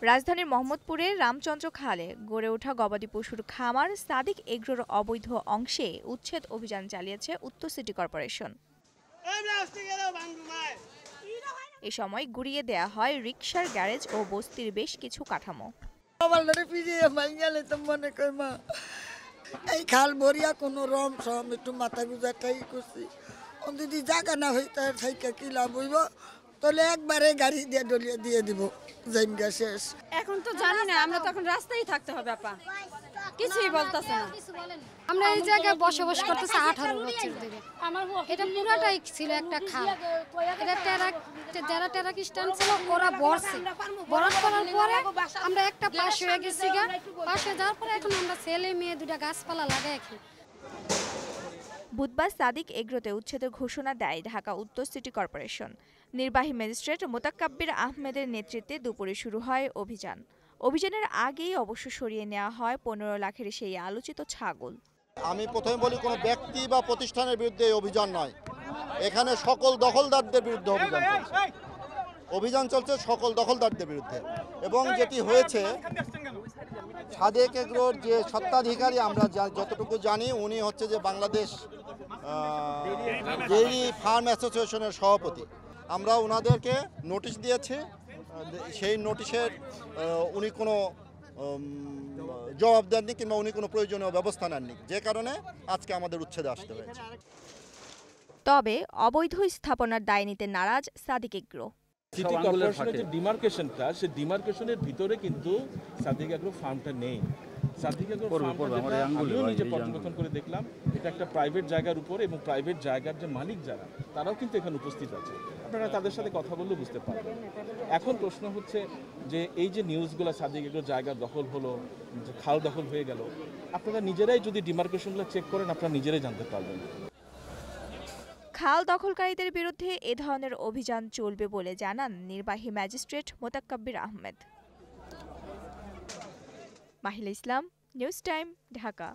রাজধানীর মোহাম্মদপুরের রামচন্দ্র খালে গড়ে ওঠা গবাদি পশুর খামার সাদিক এগ্রোর অবৈধ অংশে উচ্ছেদ অভিযান চালিয়েছে উত্তর সিটি কর্পোরেশন। এ সময় গুড়িয়ে দেয়া হয় রিকশার গ্যারেজ ও বস্তির বেশ কিছু কাঠামো। এই খাল ভরিয়া কোনো রম সম একটু মাথা গুজাটাই করছি, যদি জায়গা না হইতে থাইকা কি লাভ হইব, তাহলে একবারে গাড়ি দিয়ে ডলিয়ে দিয়ে দিব, জাইমগা শেষ। এখন তো জানি না, আমরা তখন রাস্তায় থাকতে হবে আপা, কিছুই বলতেছে না। আমরা এই জায়গায় বসবাস করতেছি 18 বছর ধরে। এটা পুরাটাই ছিল একটা খাল। এটা যারা টেরাকিস্টান ছিল ওরা বর্ষে বরাদ করার পরে আমরা একটা পাশ হয়ে গেছি গা। পাশে যাওয়ার পরে এখন আমরা ছেলে মেয়ে দুটা গাছপালা লাগাই রাখি। বুধবার সাদিক এগ্রোতে উচ্ছেদের ঘোষণা দেয় ঢাকা উত্তর সিটি কর্পোরেশন। নির্বাহী ম্যাজিস্ট্রেট মোতাক্কাব্বির আহমেদের নেতৃত্বে দুপুরে শুরু হয় অভিযান। অভিযানের আগেই অবশ্য সরিয়ে নেওয়া হয় 15 লাখের সেই আলোচিত ছাগল। আমি প্রথমে বলি, কোনো ব্যক্তি বা প্রতিষ্ঠানের বিরুদ্ধে এই অভিযান নয়, এখানে সকল দখলদারদের বিরুদ্ধে অভিযান চলছে সকল দখলদারদের বিরুদ্ধে। এবং যেটি হয়েছে, সাদেক এগ্রোর যে স্বত্বাধিকারী আমরা যতটুকু জানি, উনি হচ্ছে যে বাংলাদেশ ডেইরি ফার্ম অ্যাসোসিয়েশনের সভাপতি। আমরা ওনাদেরকে নোটিশ দিয়েছি, সেই নোটিশের উনি কোনো জবাব দেননি কিংবা উনি কোনো প্রয়োজনীয় ব্যবস্থা নেননি, যে কারণে আজকে আমাদের উচ্ছেদে আসতে হয়েছে। তবে অবৈধ স্থাপনার দায় নিতে নারাজ সাদিক এগ্রো। সিটি কর্পোরেশনের যে ডিমার্কেশনটা, সেই ডিমার্কেশনের ভিতরে কিন্তু সাদিক এগ্রো ফার্মটা নেই। সাদিক এগ্রো ফার্মটা আমিও নিজে পর্যবেক্ষণ করে দেখলাম, এটা একটা প্রাইভেট জায়গার উপরে, এবং প্রাইভেট জায়গার যে মালিক যারা, তারাও কিন্তু এখানে উপস্থিত আছে। আপনারা তাদের সাথে কথা বললেও বুঝতে পারবেন। এখন প্রশ্ন হচ্ছে যে এই যে নিউজগুলো, সাদিক এগ্রো জায়গা দখল হলো, খাল দখল হয়ে গেল, আপনারা নিজেরাই যদি ডিমার্কেশনগুলো চেক করেন, আপনারা নিজেরাই জানতে পারবেন। খাল দখলকারীদের বিরুদ্ধে এ ধরনের অভিযান চলবে বলে জানান নির্বাহী ম্যাজিস্ট্রেট মোতাক্কাব্বির আহমেদ। মাহিলা ইসলাম, নিউজ টাইম, ঢাকা।